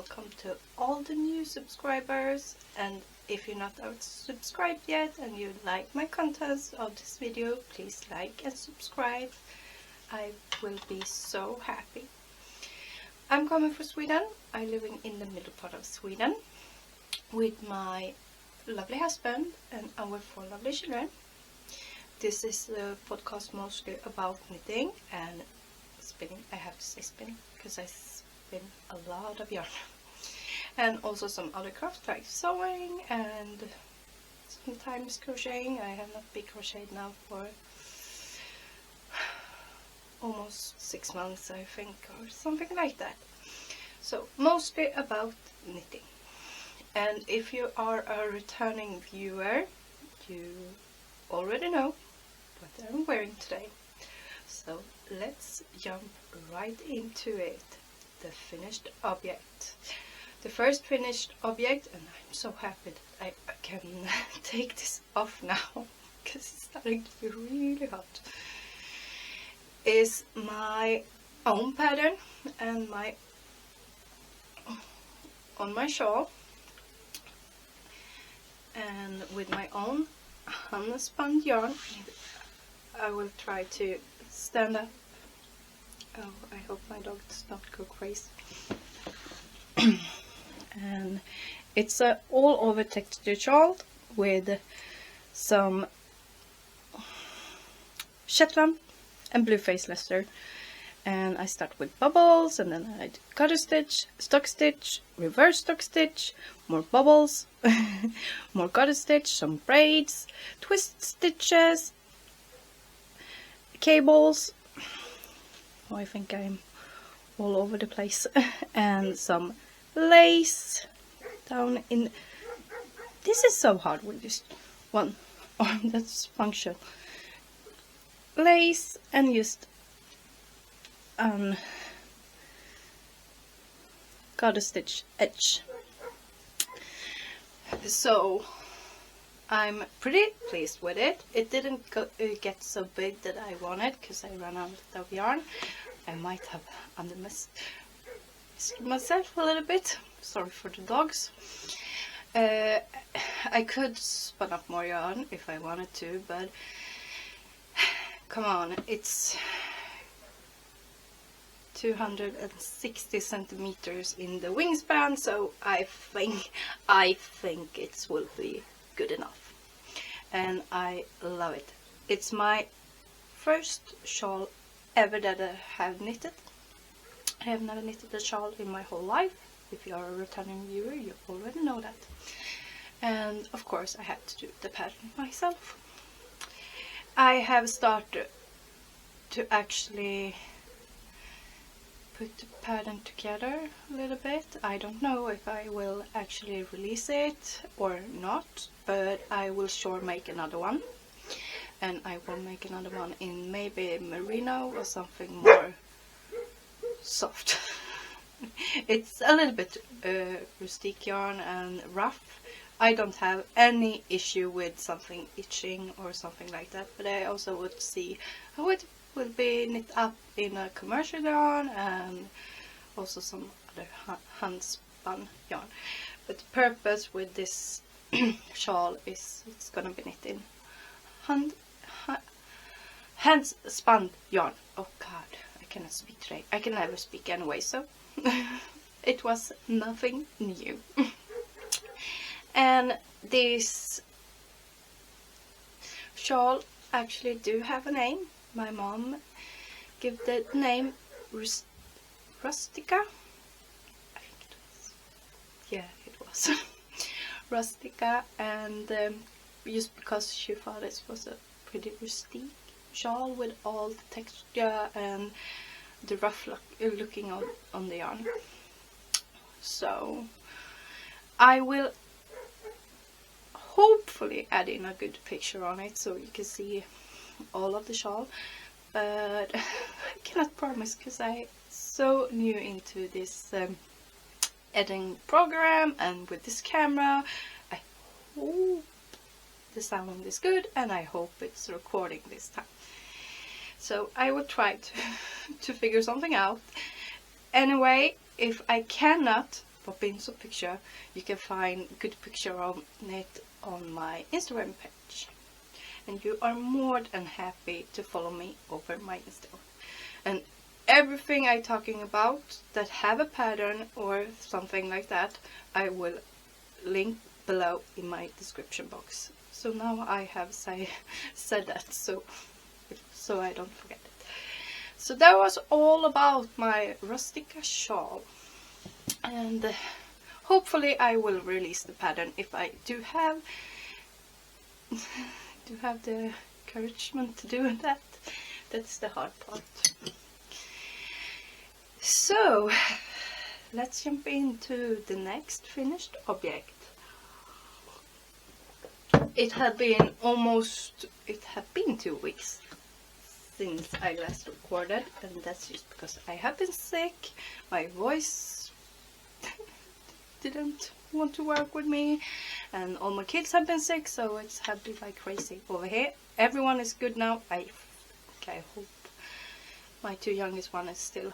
welcome to all the new subscribers, and if you're not subscribed yet and you like my contents of this video, please like and subscribe. I will be so happy. I'm coming from Sweden. I'm living in the middle part of Sweden with my lovely husband and our 4 lovely children. This is a podcast mostly about knitting and spinning. I have to say spinning because I spin a lot of yarn. And also some other crafts like sewing and sometimes crocheting. I have not been crocheted now for almost 6 months, I think, or something like that. So mostly about knitting. And if you are a returning viewer, you already know what I'm wearing today. So let's jump right into it. The finished object. The first finished object, and I'm so happy that I can take this off now because it's starting to be really hot, is my own pattern and on my shawl, and with my own handspun yarn. I will try to stand up. Oh, I hope my dog does not go crazy. And it's a all over texture shawl with some Shetland and blue face leicester. And I start with bubbles, and then I do cutter stitch, stock stitch, reverse stock stitch, more bubbles, more cutter stitch, some braids, twist stitches, cables. Oh, I think I'm all over the place. And some lace down in. This is so hard with just one arm that's functional. Lace and just cutter stitch edge. So I'm pretty pleased with it. It didn't get so big that I wanted because I ran out of yarn. I might have undermissed myself a little bit. Sorry for the dogs. I could spun up more yarn if I wanted to, but come on, it's 260 centimeters in the wingspan, so I think it will be good enough, and I love it. It's my first shawl ever that I have knitted. I have never knitted a shawl in my whole life. If you are a returning viewer, you already know that. And of course I had to do the pattern myself. I have started to actually put the pattern together a little bit. I don't know if I will actually release it or not, but I will sure make another one. And I will make another one in maybe merino or something more soft. It's a little bit rustic yarn and rough. I don't have any issue with something itching or something like that, but I also would see how it will be knit up in a commercial yarn and also some other handspun yarn. But the purpose with this shawl is it's gonna be knit in handspun yarn. Oh god, I cannot speak today. I can never speak anyway, so it was nothing new. And this shawl actually do have a name. My mom gave the name Rustica. I think it was. Yeah, it was. Rustica, and just because she thought it was a pretty rustic shawl with all the texture and the rough looking on the yarn. So I will hopefully add in a good picture on it so you can see all of the shawl, but I cannot promise because I'm so new into this editing program, and with this camera I hope the sound is good and I hope it's recording this time. So I will try to figure something out. Anyway, if I cannot pop in some picture. You can find good picture of it on my Instagram page. And you are more than happy to follow me over my Insta. And everything I'm talking about that have a pattern or something like that, I will link below in my description box. So now I have said that, so I don't forget it. So that was all about my Rustica shawl, and hopefully I will release the pattern if I do have the encouragement to do that. That's the hard part. So let's jump into the next finished object. It had been 2 weeks since I last recorded, and that's just because I have been sick. My voice didn't want to work with me, and all my kids have been sick, so it's have been like crazy over here. Everyone is good now. I hope. My 2 youngest one is still a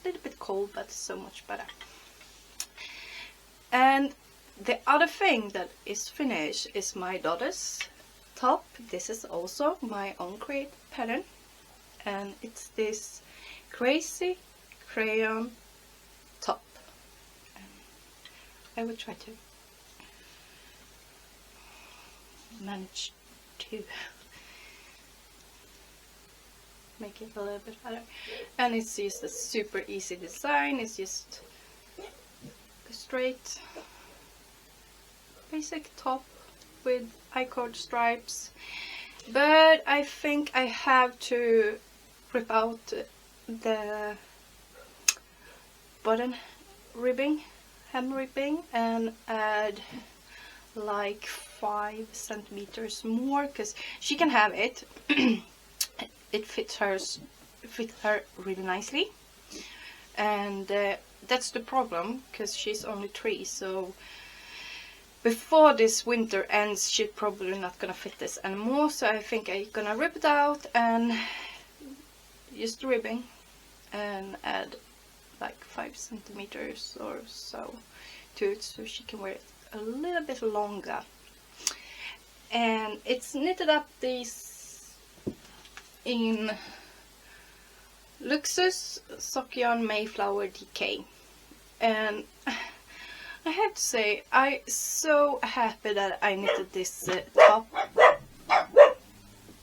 little bit cold, but so much better. And the other thing that is finished is my daughter's top. This is also my own create pattern, and it's this crazy crayon top. And I will try to manage to make it a little bit better. And it's just a super easy design. It's just a straight basic top with I-cord stripes, but I think I have to rip out the button ribbing, hem ribbing, and add like 5 centimeters more, because she can have it. It fits her really nicely, and that's the problem, because she's only 3, so before this winter ends she's probably not gonna fit this anymore. So I think I'm gonna rip it out and use the ribbing and add like 5 centimeters or so to it, so she can wear it a little bit longer. And it's knitted up these in Luxus sock yarn mayflower.dk, and I have to say I'm so happy that I knitted this top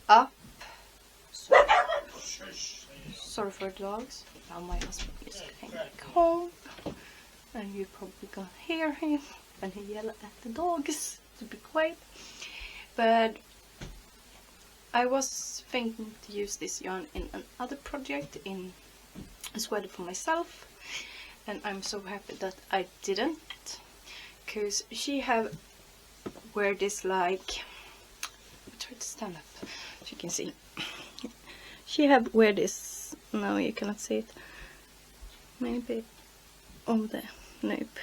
up. Sorry for the dogs. Now my husband is getting back home, and you probably gonna hear him when he yell at the dogs to be quiet. But I was thinking to use this yarn in another project, in a sweater for myself, and I'm so happy that I didn't, because she have wear this like, try to stand up so you can see. She have wear this, no you cannot see it, maybe over there, nope,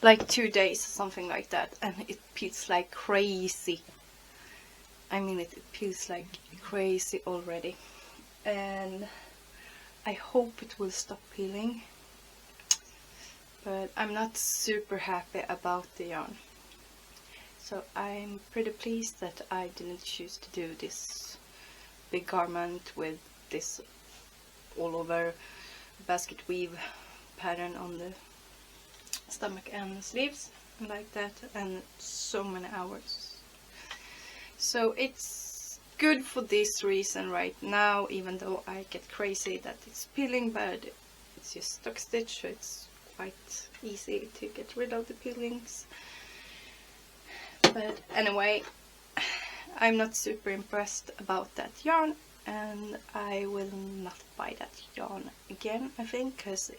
like 2 days, something like that, and it peels like crazy. I mean, it peels like crazy already, and I hope it will stop peeling, but I'm not super happy about the yarn. So I'm pretty pleased that I didn't choose to do this big garment with this all over basket weave pattern on the stomach and the sleeves like that, and so many hours. So it's good for this reason right now, even though I get crazy that it's peeling, but it's just stock stitch, so it's quite easy to get rid of the peelings. But anyway, I'm not super impressed about that yarn, and I will not buy that yarn again, I think, because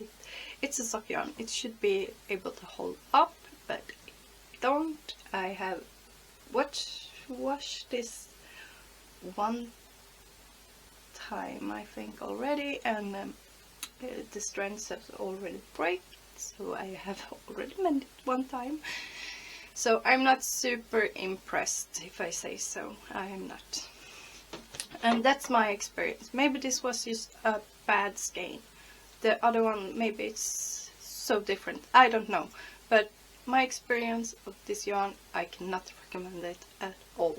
it's a sock yarn. It should be able to hold up, but it don't. I have washed this one time, I think, already, and the strands have already break, so I have already mended it one time. So I'm not super impressed, if I say so. I am not. And that's my experience. Maybe this was just a bad skein. The other one, maybe it's so different. I don't know, but my experience of this yarn, I cannot recommend it at all.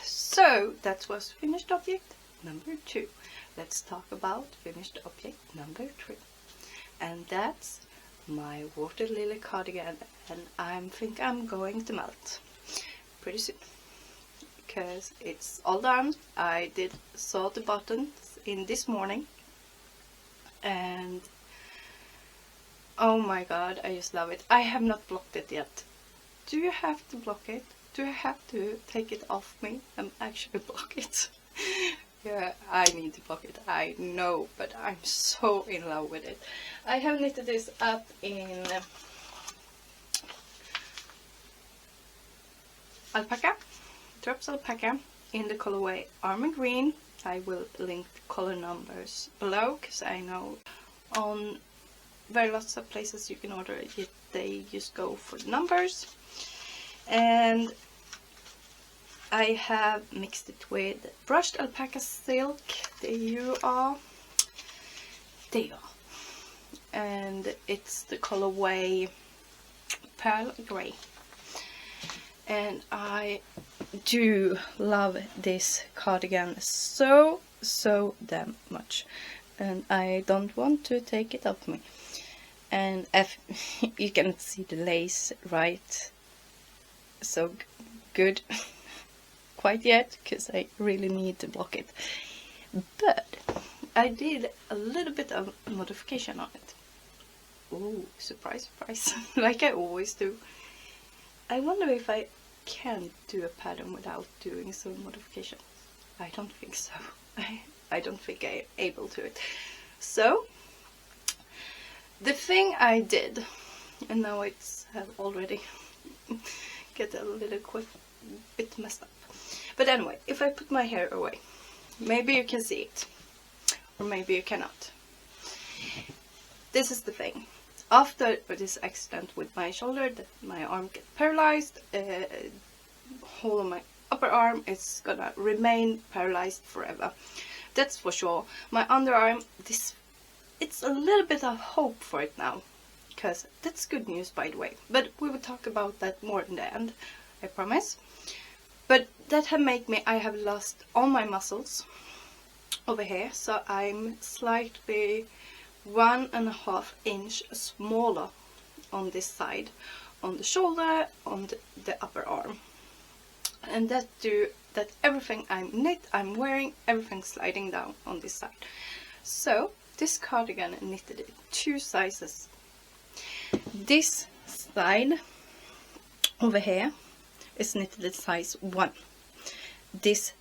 So that was finished object number 2. Let's talk about finished object number 3, and that's my water lily cardigan, and I think I'm going to melt pretty soon because it's all done. I did sew the buttons in this morning, and oh my god, I just love it. I have not blocked it yet. Do you have to block it? Do I have to take it off me and actually block it? Yeah, I need to block it, I know, but I'm so in love with it. I have knitted this up in alpaca, drops alpaca, in the colorway Army Green. I will link the color numbers below, because I know on very lots of places you can order it, they just go for the numbers. And I have mixed it with brushed alpaca silk. There you are. And it's the colorway Pearl Gray. And I do love this cardigan so damn much, and I don't want to take it off me. And if you can see the lace right so good quite yet, because I really need to block it, but I did a little bit of modification on it. Ooh, surprise surprise. Like I always do. I wonder if I can do a pattern without doing some modification. I don't think so. I don't think I'm able to it. So the thing I did, and now it's have already get a little bit messed up. But anyway, if I put my hair away, maybe you can see it, or maybe you cannot. This is the thing. After this accident with my shoulder, that my arm get paralyzed, whole of my upper arm is gonna remain paralyzed forever. That's for sure. My underarm, it's a little bit of hope for it now, because that's good news, by the way. But we will talk about that more in the end, I promise. But that have made me, I have lost all my muscles over here, so I'm slightly 1.5 inch smaller on this side, on the shoulder, on the upper arm. And that everything I'm wearing, everything sliding down on this side. So this cardigan knitted in 2 sizes. This side over here is knitted in size 1. This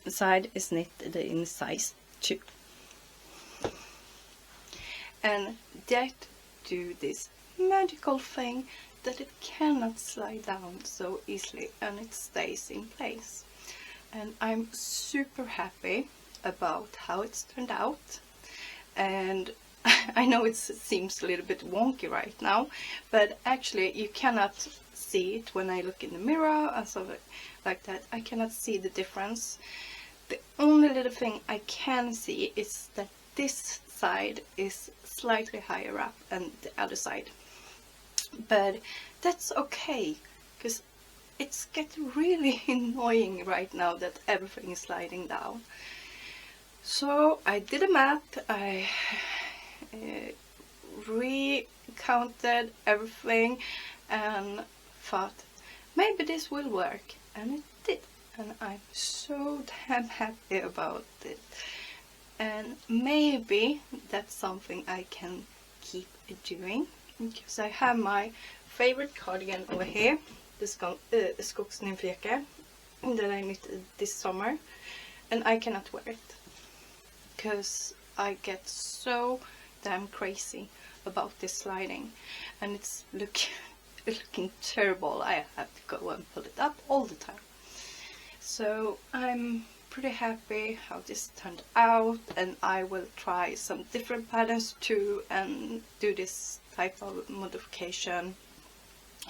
side is knitted in size 2. And that do this magical thing that it cannot slide down so easily, and it stays in place. And I'm super happy about how it's turned out. And I know it seems a little bit wonky right now, but actually you cannot see it when I look in the mirror and so like that. I cannot see the difference. The only little thing I can see is that this side is slightly higher up and the other side. But that's okay, because it's getting really annoying right now that everything is sliding down. So I did a math. I recounted everything and thought maybe this will work, and it did, and I'm so damn happy about it. And maybe that's something I can keep doing, because I have my favorite cardigan over here, the Skogsnymfjacka that I knitted this summer, and I cannot wear it because I get so damn crazy about this sliding, and it's looking terrible. I have to go and pull it up all the time. So I'm pretty happy how this turned out, and I will try some different patterns too and do this type of modification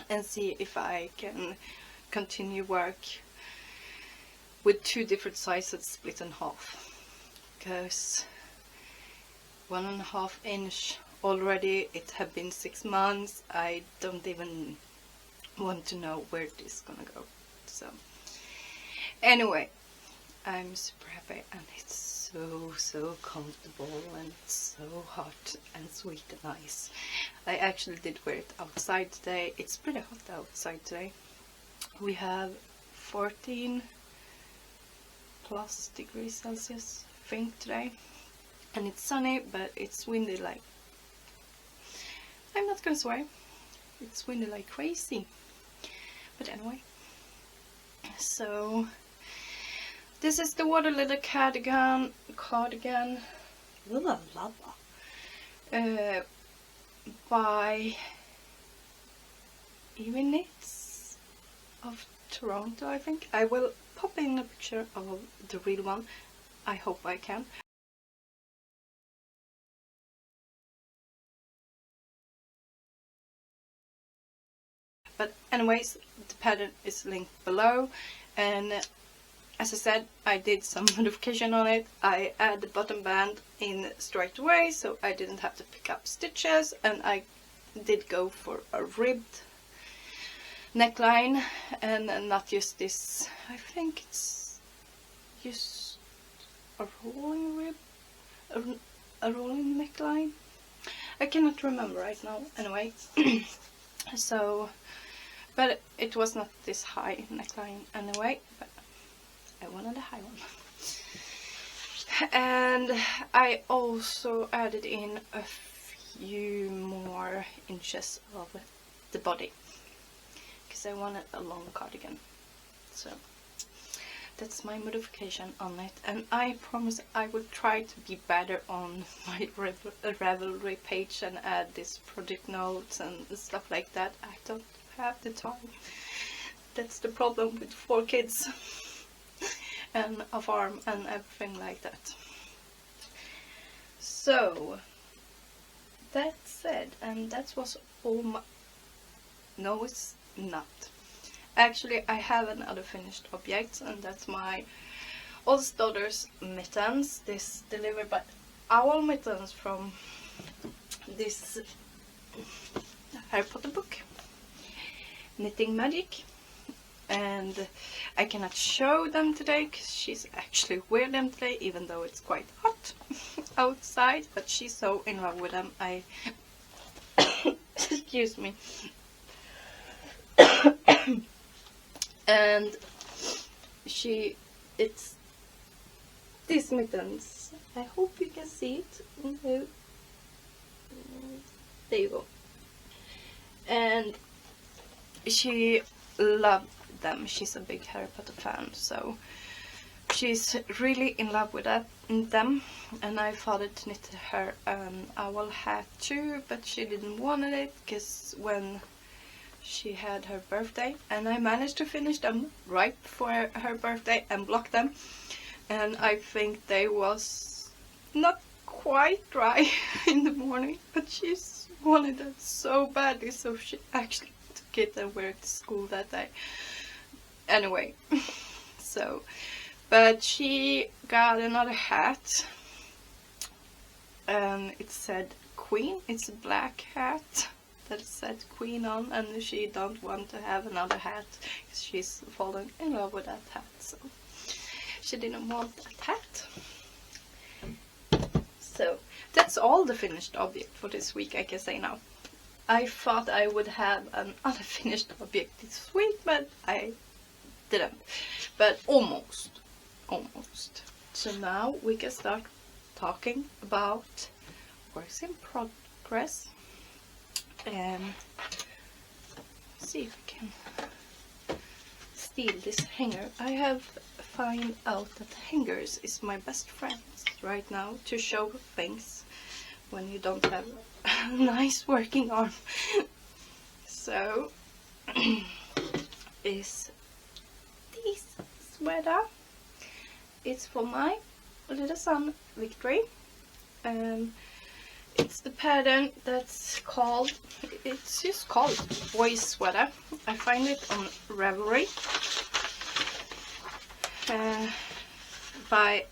and see if I can continue work with 2 different sizes split in half, because 1.5 inch already. It have been 6 months. I don't even want to know where it is gonna go. So anyway, I'm super happy, and it's so comfortable, and it's so hot and sweet and nice. I actually did wear it outside today. It's pretty hot outside today. We have 14 plus degrees Celsius, I think, today, and it's sunny, but it's windy like, I'm not gonna swear, it's windy like crazy. But anyway, so this is the Water Lily cardigan by EweKnit of Toronto, I think. I will pop in a picture of the real one. I hope I can. But anyways, the pattern is linked below, and as I said, I did some modification on it. I added the bottom band in straight away, so I didn't have to pick up stitches, and I did go for a ribbed neckline and not just this, I think it's just a rolling rib, a rolling neckline. I cannot remember right now. Anyway, so, but it was not this high neckline anyway, but I wanted a high one. And I also added in a few more inches of the body, because I wanted a long cardigan. So that's my modification on it, and I promise I will try to be better on my Ravelry page and add this project notes and stuff like that. I don't have the time. That's the problem with 4 kids and a farm and everything like that. So that said, and that was all my... No, it's not. Actually, I have another finished object, and that's my oldest daughter's mittens. This delivered by Owl Mittens from this Harry Potter book, Knitting Magic. And I cannot show them today because she's actually wearing them today, even though it's quite hot outside. But she's so in love with them. I excuse me. And it's these mittens. I hope you can see it. There you go. And she loved them. She's a big Harry Potter fan, so she's really in love with them. And I thought to knit her an owl hat too, but she didn't want it because when she had her birthday, and I managed to finish them right before her birthday and block them, and I think they was not quite dry in the morning, but she wanted it so badly, so she actually took it and wear it to school that day. Anyway, so, but she got another hat, and it said Queen. It's a black hat that said Queen on, and she don't want to have another hat because she's fallen in love with that hat, so she didn't want that hat. So that's all the finished object for this week, I can say now. I thought I would have an unfinished object this week, but I didn't. But almost. So now we can start talking about works in progress. See if I can steal this hanger. I have found out that hangers is my best friend right now to show things when you don't have a nice working arm. So is this sweater. It's for my little son Victory. It's the pattern that's called, it's just called Boy Sweater. I find it on Ravelry by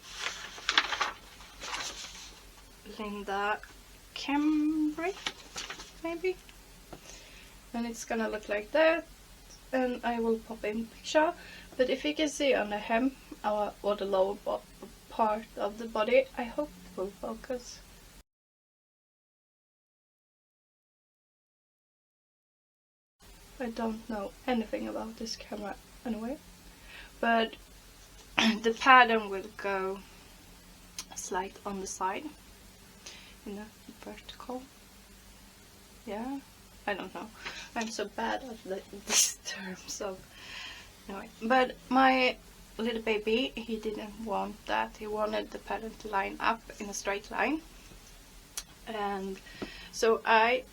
Linda Chemery, maybe. And it's gonna look like that. And I will pop in picture. But if you can see on the hem or the lower part of the body, I hope it will focus. I don't know anything about this camera anyway, but the pattern will go slight on the side in a vertical. Yeah, I don't know. I'm so bad at this term, so anyway. But my little baby, he didn't want that. He wanted the pattern to line up in a straight line, and so I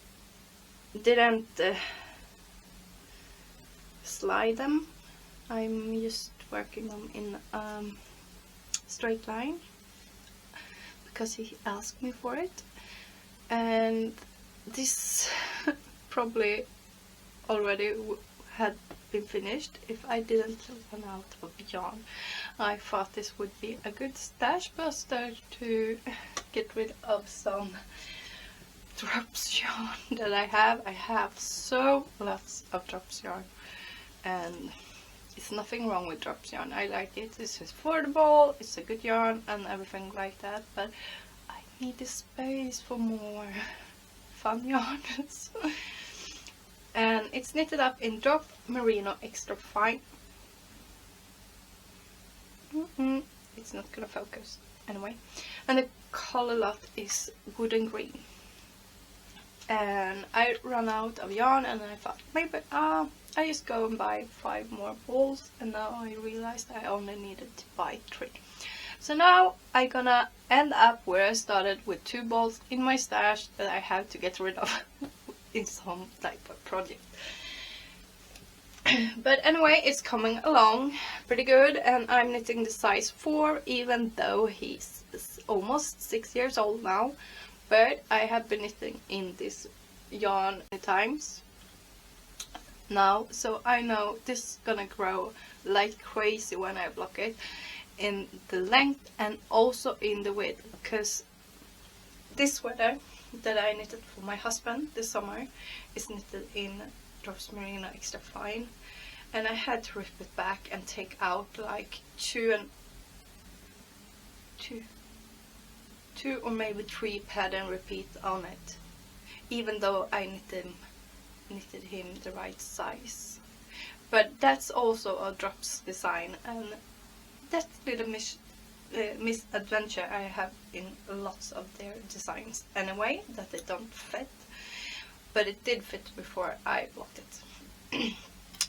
didn't slide them. I'm just working them in straight line because he asked me for it, and this probably already had been finished if I didn't run out of yarn. I thought this would be a good stash buster to get rid of some drops yarn that I have. I have so lots of drops yarn, and it's nothing wrong with drops yarn. I like it. It's affordable, it's a good yarn and everything like that, but I need the space for more fun yarns. And it's knitted up in drop merino extra fine. It's not gonna focus anyway. And the color lot is wood and green. And I ran out of yarn, and I thought maybe I just go and buy 5 more balls, and now I realized I only needed to buy 3. So now I'm gonna end up where I started, with 2 balls in my stash that I have to get rid of in some type of project. But anyway, it's coming along pretty good, and I'm knitting the size 4, even though he's almost 6 years old now. But I have been knitting in this yarn many times now, so I know this is gonna grow like crazy when I block it in the length and also in the width, because this sweater that I knitted for my husband this summer is knitted in drops merino extra fine, and I had to rip it back and take out like 2 or maybe 3 pattern repeats on it, even though I knitted him the right size. But that's also a drops design, and that's little misadventure I have in lots of their designs anyway, that they don't fit, but it did fit before I blocked it.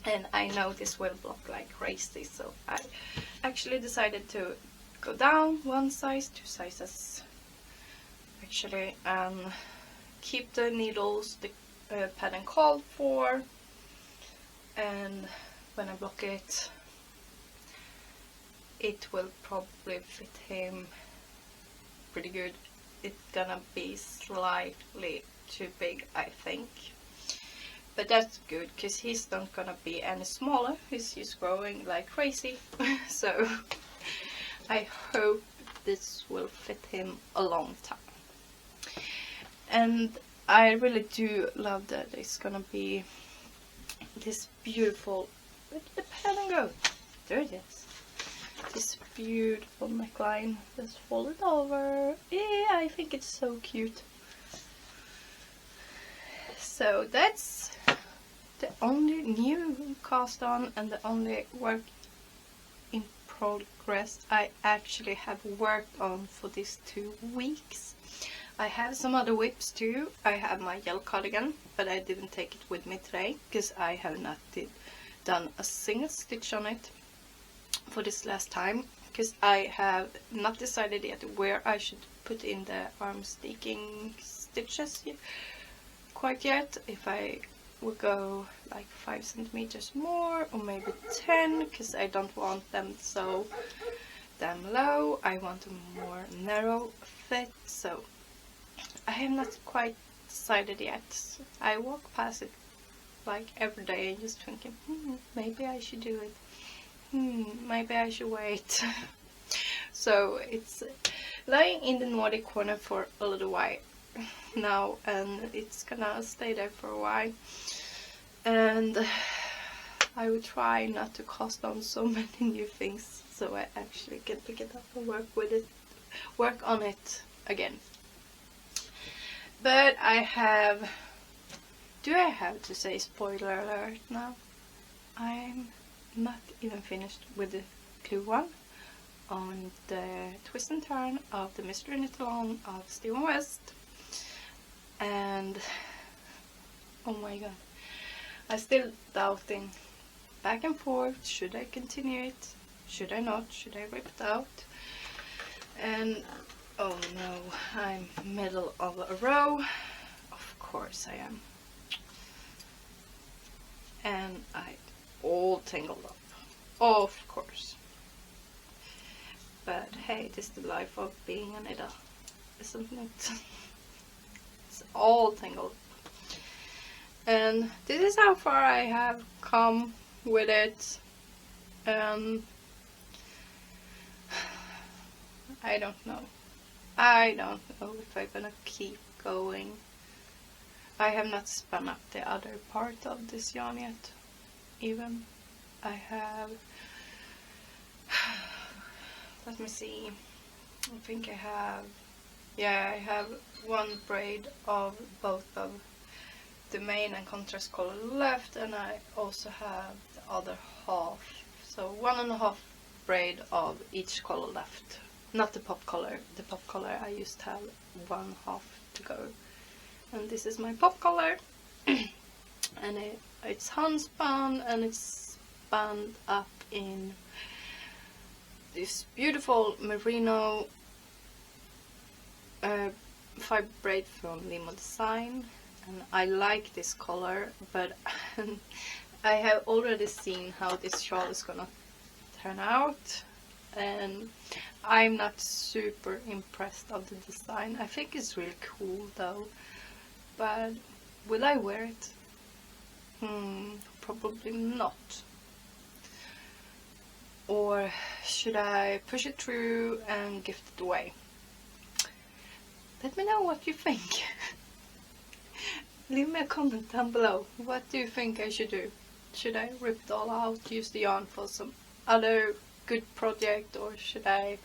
And I know this will block like crazy, so I actually decided to go down 1 size, 2 sizes actually, and keep the needles the pattern called for, and when I block it, it will probably fit him pretty good. It's gonna be slightly too big, I think, but that's good because he's not gonna be any smaller. He's just growing like crazy. So I hope this will fit him a long time. And I really do love that it's gonna be this beautiful, where did the pattern go? There it is. This beautiful neckline that's folded over. Yeah, I think it's so cute. So that's the only new cast on and the only work in progress I actually have worked on for these 2 weeks. I have some other whips too. I have my yellow cardigan, but I didn't take it with me today because I have not done a single stitch on it for this last time, because I have not decided yet where I should put in the arm sticking stitches quite yet. If I will go like 5 centimeters more or maybe 10, because I don't want them so damn low. I want a more narrow fit, so I have not quite decided yet. I walk past it like every day and just thinking, maybe I should do it. Maybe I should wait. So it's lying in the Nordic corner for a little while now, and it's gonna stay there for a while. And I will try not to cost on so many new things, so I actually can pick it up and work on it again. But I have, do I have to say spoiler alert now? I'm not even finished with the clue one on the twist and turn of the Mystery Knit Along of Steven West. And oh my god, I'm still doubting back and forth, should I continue it, should I not, should I rip it out? And oh no, I'm middle of a row, of course I am, and I all tangled up, of course. But hey, this is the life of being a knitter, isn't it? It's all tangled. And this is how far I have come with it. I don't know. I don't know if I'm gonna keep going. I have not spun up the other part of this yarn yet. Even I have, let me see, I think I have, yeah, I have one braid of both of the main and contrast color left, and I also have the other half, so 1.5 braid of each color left. Not the pop color. The pop color I used to have 1/2 to go, and this is my pop color. And it's handspun, and it's spun up in this beautiful merino 5 braid from Limo Design, and I like this color, but I have already seen how this shawl is gonna turn out, and I'm not super impressed of the design. I think it's really cool though, but will I wear it? Probably not. Or should I push it through and gift it away? Let me know what you think. Leave me a comment down below. What do you think I should do? Should I rip it all out, use the yarn for some other good project, or should I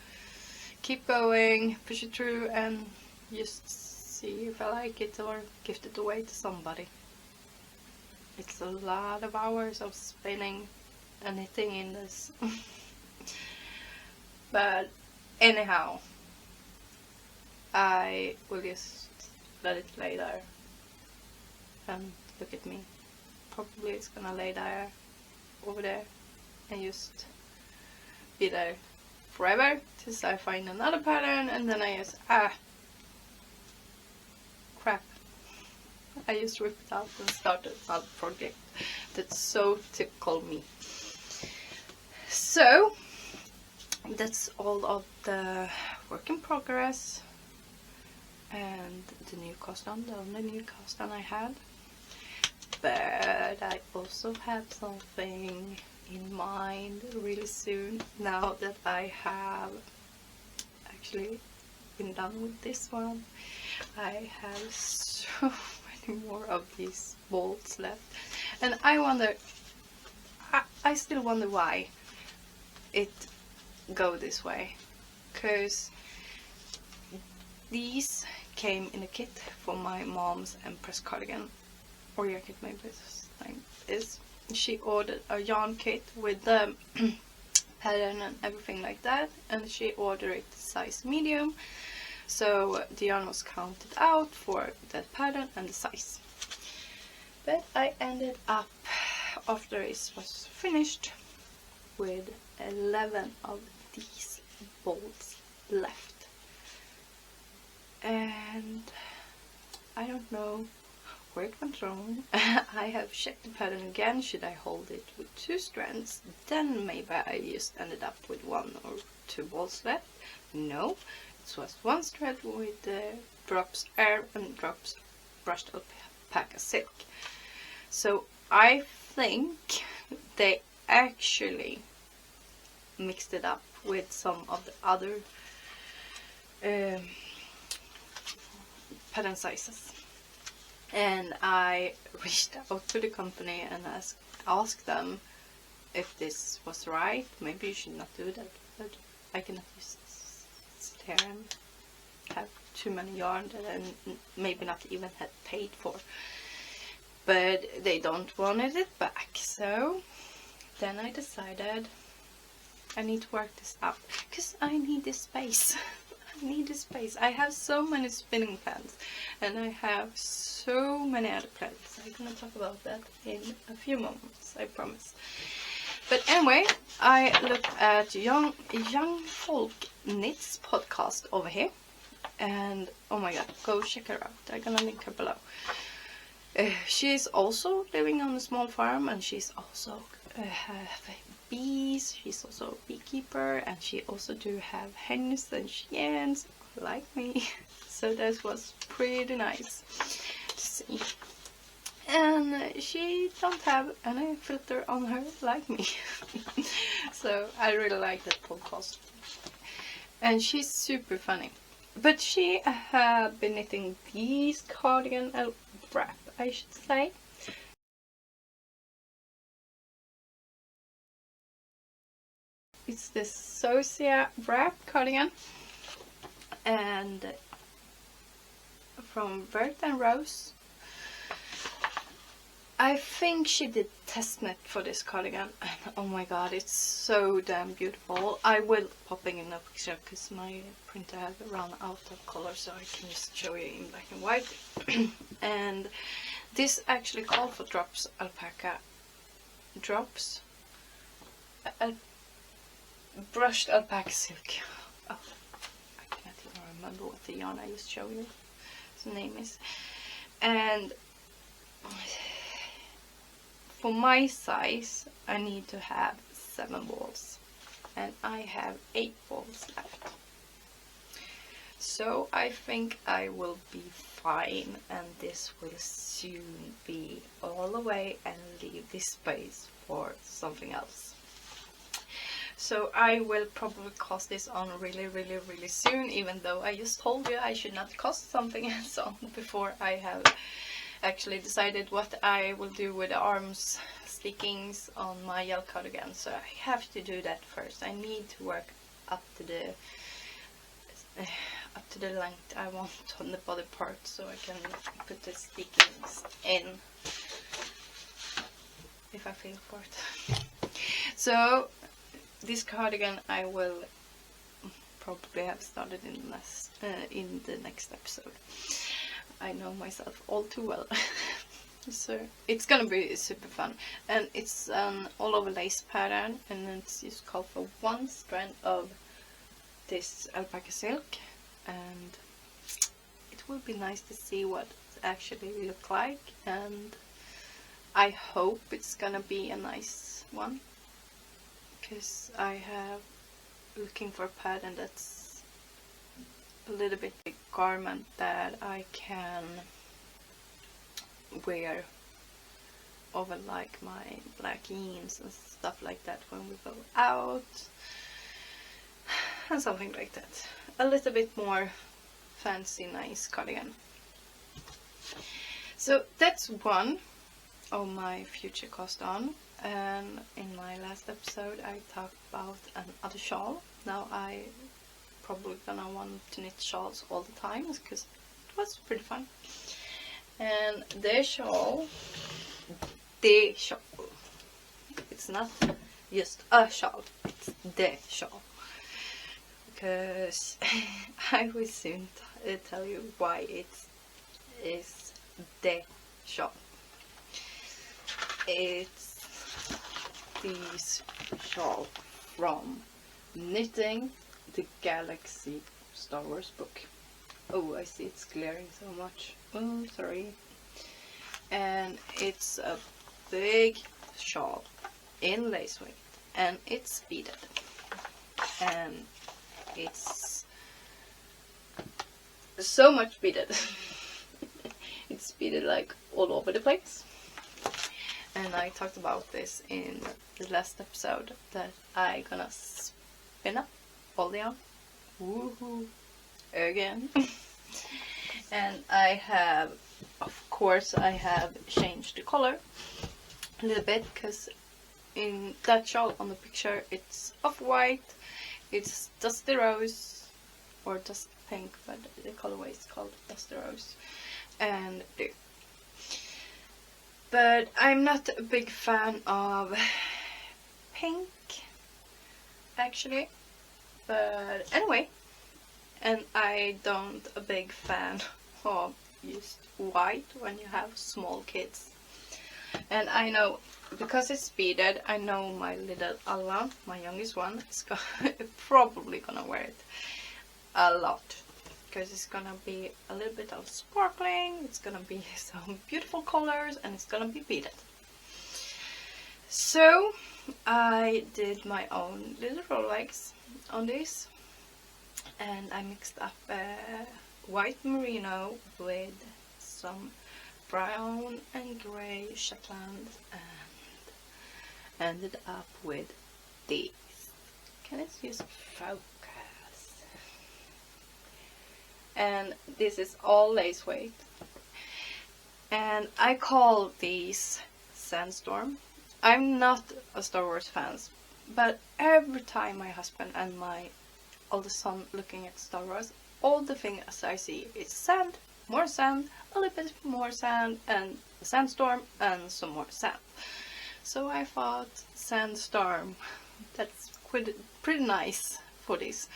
keep going, push it through and just see if I like it, or gift it away to somebody? It's a lot of hours of spinning and knitting in this. But anyhow, I will just let it lay there and look at me. Probably it's gonna lay there, over there, and just be there forever till I find another pattern, and then I just crap, I just rip it out and start another project. That's so typical me. So that's all of the work in progress and the new cast on, the only new cast on I had. But I also have something in mind really soon, now that I have actually been done with this one. I have so many more of these bolts left, and I wonder, I still wonder why it go this way, because these came in a kit for my mom's Empress cardigan, or jacket maybe this thing is. She ordered a yarn kit with the pattern and everything like that, and she ordered it size medium, so the yarn was counted out for that pattern and the size. But I ended up, after it was finished, with 11 of these bolts left, and I don't know where it went wrong. I have checked the pattern again. Should I hold it with 2 strands? Then maybe I just ended up with 1 or 2 bolts left. No, it was 1 strand with drops air and drops brushed alpaca silk. So I think they actually mixed it up with some of the other pattern sizes. And I reached out to the company and asked them if this was right. Maybe you should not do that, but I cannot just sit here and have too many yarn that I maybe not even had paid for. But they don't wanted it back, so then I decided I need to work this out because I need this space. I need this space. I have so many spinning plans and I have so many other plans. I'm gonna talk about that in a few moments, I promise. But anyway, I looked at Young Folk Knits podcast over here, and oh my god, go check her out. I'm gonna link her below. She's also living on a small farm, and she's also have bees. She's also a beekeeper, and she also do have hens and chickens like me. So that was pretty nice to see. And she don't have any filter on her like me. So I really like that podcast. And she's super funny. But she had been knitting these cardigan wrap, I should say. It's this Zosia wrap cardigan. And from Vert and Rose. I think she did test knit for this cardigan, and oh my god, it's so damn beautiful. I will pop in a picture because my printer has run out of color, so I can just show you in black and white. And this actually called for drops alpaca drops, brushed alpaca silk. Oh, I can't even remember what the yarn I just showed you. The name is, and for my size, I need to have 7 balls, and I have 8 balls left. So I think I will be fine, and this will soon be all the way and leave this space for something else. So I will probably cast this on really soon, even though I just told you I should not cast something else on before I have actually decided what I will do with the arms stickings on my yellow cardigan. So I have to do that first. I need to work up to the length I want on the body part, so I can put the stickings in if I feel for it. So this cardigan I will probably have started in the next episode. I know myself all too well. So it's gonna be super fun, and it's an all over lace pattern, and it's just called for 1 strand of this alpaca silk, and it will be nice to see what it actually look like, and I hope it's gonna be a nice one, because I have looking for a pattern that's a little bit big garment that I can wear over like my black jeans and stuff like that when we go out, and something like that. A little bit more fancy, nice cardigan. So that's one of my future cast on, and in my last episode I talked about another shawl. Now I probably gonna want to knit shawls all the time because it was pretty fun. And the shawl, it's not just a shawl, it's the shawl, because I will soon tell you why it is the shawl. It's this shawl from Knitting the Galaxy Star Wars book. Oh, I see it's glaring so much. Oh, sorry. And it's a big shawl in lace weight, and it's beaded, and it's so much beaded. It's beaded like all over the place. And I talked about this in the last episode, that I gonna spin up all the yarn. Woohoo! again. And I have, of course, I have changed the color a little bit, because in that shawl on the picture it's off-white, it's dusty rose or dusty pink, but the colorway is called dusty rose and blue. But I'm not a big fan of pink actually, but anyway. And I don't a big fan of just white when you have small kids. And I know, because it's beaded, I know my little Alla, my youngest one, is probably gonna wear it a lot. Because it's gonna be a little bit of sparkling, it's gonna be some beautiful colors, and it's gonna be beaded. So I did my own little Rolex on this. And I mixed up white merino with some brown and grey Shetland and ended up with these. Can I use focus? And this is all lace weight. And I call these Sandstorm. I'm not a Star Wars fan, but every time my husband and my oldest son looking at Star Wars, all the things I see is sand, more sand, a little bit more sand, and a sandstorm, and some more sand. So I thought Sandstorm, that's pretty nice for this.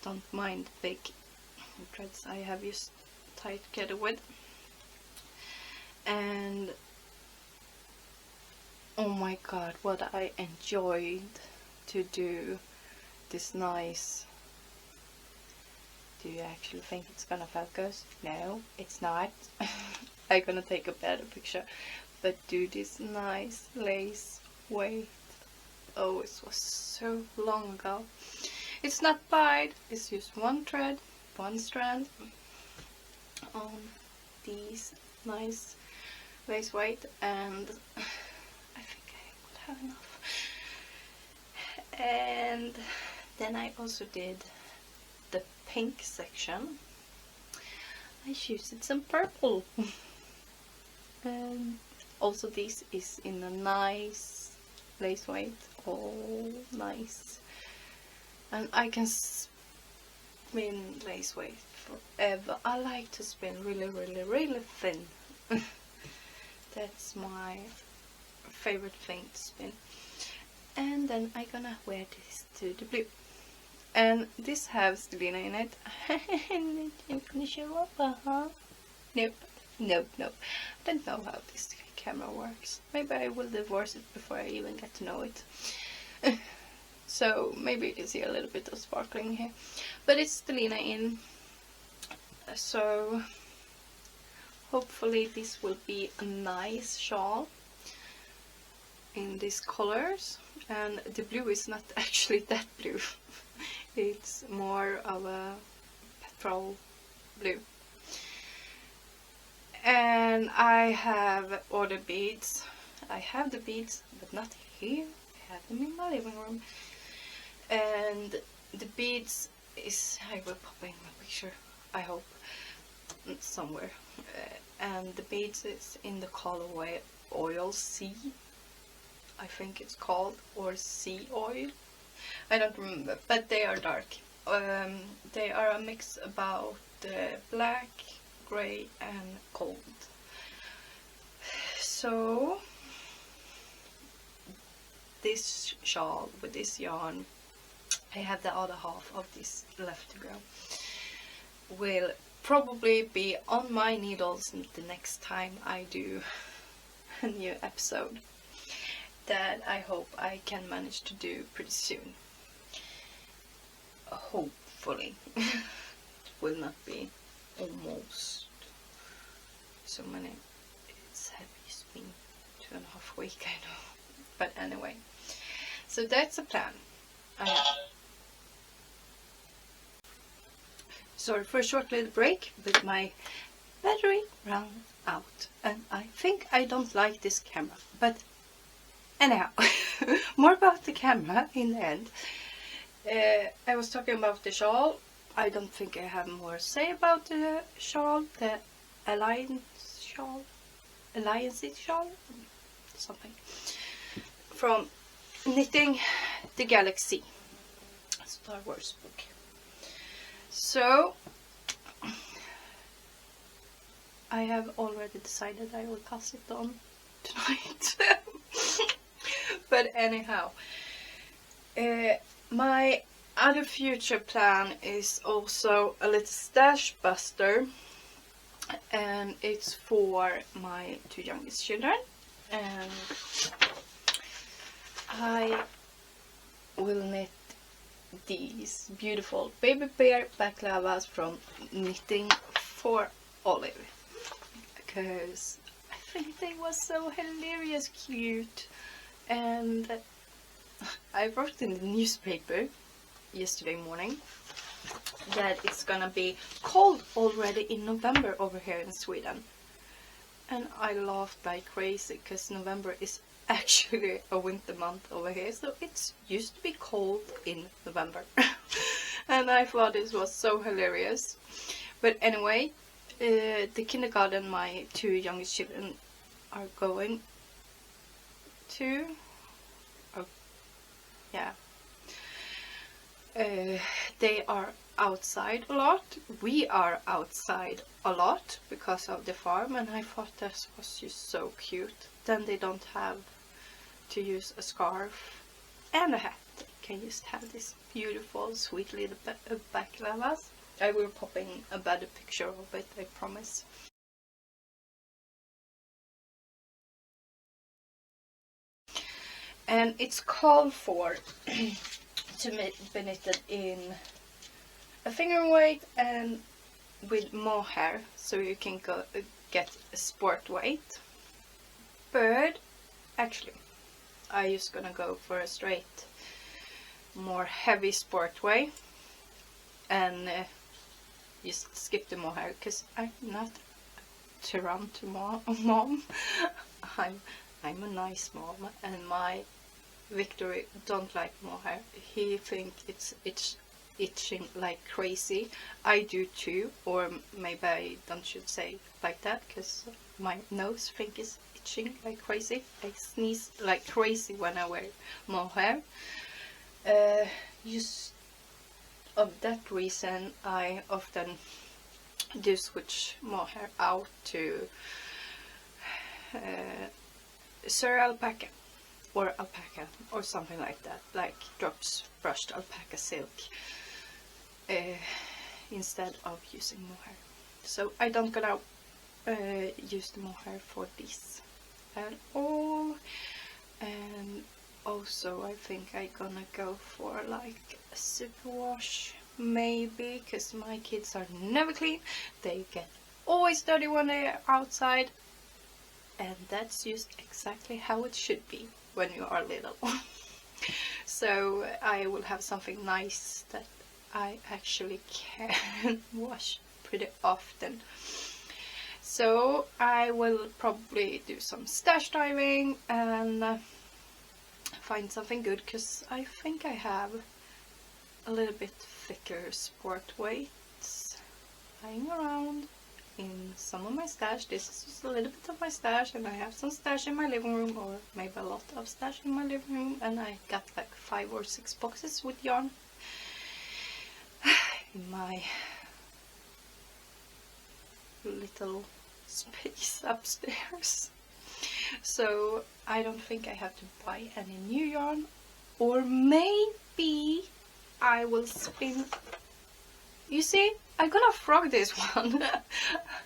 Don't mind big threads I have used tied together with. And oh my god, what I enjoyed to do this nice. Do you actually think it's gonna focus? No, it's not. I'm gonna take a better picture. But do this nice lace weight. Oh, it was so long ago. It's not tied, it's just one thread, one strand on these nice lace weight, and I think I would have enough. And then I also did the pink section. I used some purple. And also this is in a nice lace weight. Oh, nice. And I can spin lace weight forever. I like to spin really thin. That's my favorite thing to spin. And then I'm gonna wear this to the blue. And this has the linen in it. I'm gonna show up, Nope. I don't know how this camera works. Maybe I will divorce it before I even get to know it. So maybe you can see a little bit of sparkling here. But it's the linen in. So hopefully this will be a nice shawl in these colors. And the blue is not actually that blue. It's more of a petrol blue. And I have ordered beads. I have the beads, but not here. I have them in my living room. And the beads is, I will pop in my picture, I hope, somewhere. And the beads is in the colorway Oil Sea, I think it's called, or Sea Oil. I don't remember, but they are dark. They are a mix about black, grey and gold. So this shawl with this yarn, I have the other half of this left to go, will probably be on my needles the next time I do a new episode that I hope I can manage to do pretty soon. Hopefully. It will not be almost so many. It's been 2.5 weeks, I know, but anyway, so that's a plan. Sorry for a short little break, but my battery ran out and I think I don't like this camera, but anyhow, more about the camera in the end. I was talking about the shawl. I don't think I have more to say about the shawl, the Alliance shawl, something, from Knitting the Galaxy, Star Wars book. So I have already decided I will pass it on tonight. But anyhow, my other future plan is also a little stash buster, and it's for my 2 youngest children, and I will knit these beautiful baby bear balaclavas from Knitting for Olive, because I think they were so hilarious cute. And I wrote in the newspaper yesterday morning that it's gonna be cold already in November over here in Sweden, and I laughed like crazy because November is actually a winter month over here, so it's used to be cold in November. And I thought this was so hilarious. But anyway, the kindergarten my 2 youngest children are going to, yeah, they are outside a lot. We are outside a lot because of the farm, and I thought this was just so cute. Then they don't have to use a scarf and a hat. They can just have this beautiful sweet little balaclavas. I will pop in a better picture of it, I promise. And it's called for to be knitted in a finger weight and with mohair, so you can get a sport weight. But actually, I'm just gonna go for a straight, more heavy sport weight, and just skip the mohair because I'm not a Toronto mom. I'm a nice mom, and my Victor don't like mohair. He thinks it's itching like crazy. I do too, or maybe I don't should say like that, because my nose think is itching like crazy. I sneeze like crazy when I wear mohair. Just of that reason, I often do switch mohair out to alpaca or something like that, like drops brushed alpaca silk, instead of using mohair. So I don't gonna use the mohair for this at all. And also I think I'm gonna go for like a superwash maybe, because my kids are never clean. They get always dirty when they're outside, and that's just exactly how it should be when you are little. So I will have something nice that I actually can wash pretty often. So I will probably do some stash diving and find something good, because I think I have a little bit thicker sport weights lying around in some of my stash. This is just a little bit of my stash, and I have some stash in my living room, or maybe a lot of stash in my living room, and I got like 5 or 6 boxes with yarn in my little space upstairs. So I don't think I have to buy any new yarn, or maybe I will spin. You see, I'm gonna frog this one.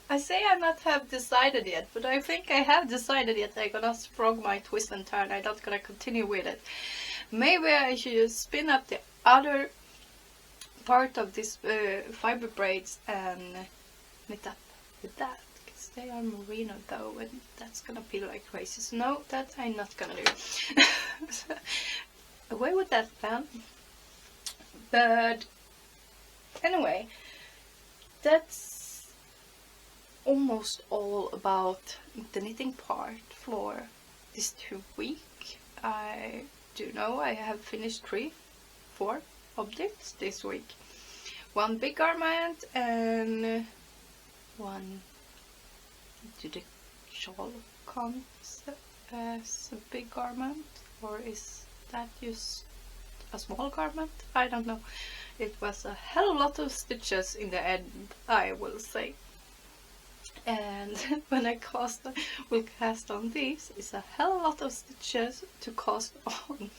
I say I not have decided yet, but I think I have decided yet. I'm gonna frog my twist and turn. I'm not gonna continue with it. Maybe I should spin up the other part of this fiber braids and knit up with that, because they are merino though, and that's gonna peel like crazy. So no, that I'm not gonna do. Away with that plan. But anyway, that's almost all about the knitting part for this 2 week. I do know I have finished 3-4 objects this week, one big garment and one. Do the shawl count as a big garment, or is that just a small garment? I don't know. It was a hell of a lot of stitches in the end, I will say. And when I will cast on these, it's a hell of a lot of stitches to cast on,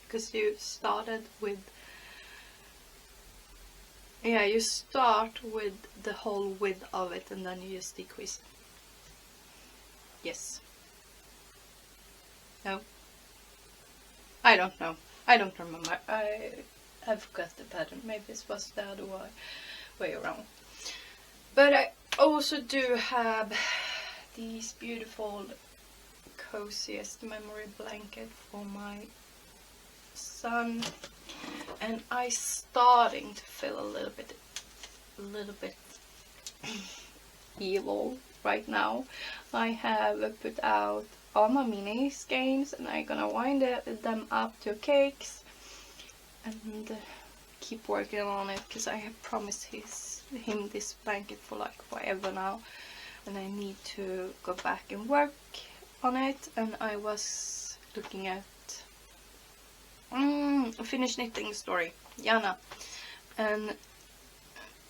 because you started with, yeah, you start with the whole width of it and then you just decrease. Yes. No. I don't know. I don't remember. I forgot the pattern. Maybe it was the other way around. But I also do have these beautiful Coziest memory blanket for my son, and I starting to feel a little bit evil right now. I have put out all my mini skeins and I'm gonna wind them up to cakes and keep working on it, because I have promised him this blanket for like forever now, and I need to go back and work on it. And I was looking at a Finnish knitting story, Jana, and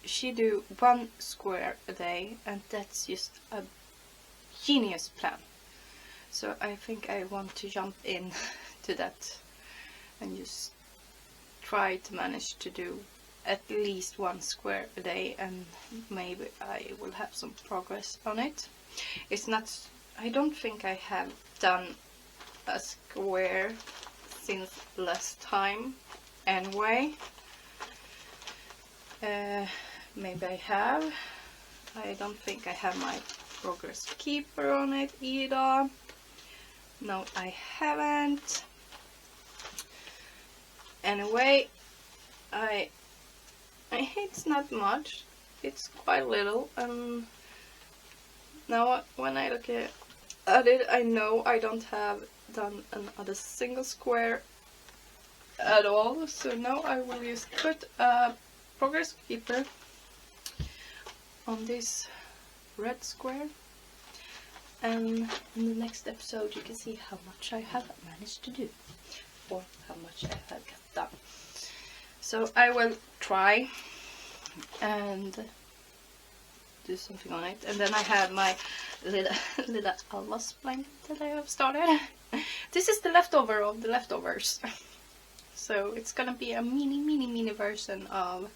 she do 1 square a day, and that's just a genius plan. So I think I want to jump in to that and just try to manage to do at least 1 square a day, and maybe I will have some progress on it. It's not, I don't think I have done a square since last time anyway. Maybe I have. I don't think I have my progress keeper on it either. No, I haven't. Anyway, it's not much. It's quite little. Now when I look at it, I know I don't have done another single square at all. So now I will just put a progress keeper on this red square, and in the next episode you can see how much I have managed to do, or how much I have done. So I will try and do something on it. And then I have my little Alvas blanket that I have started. This is the leftover of the leftovers. So it's gonna be a mini version of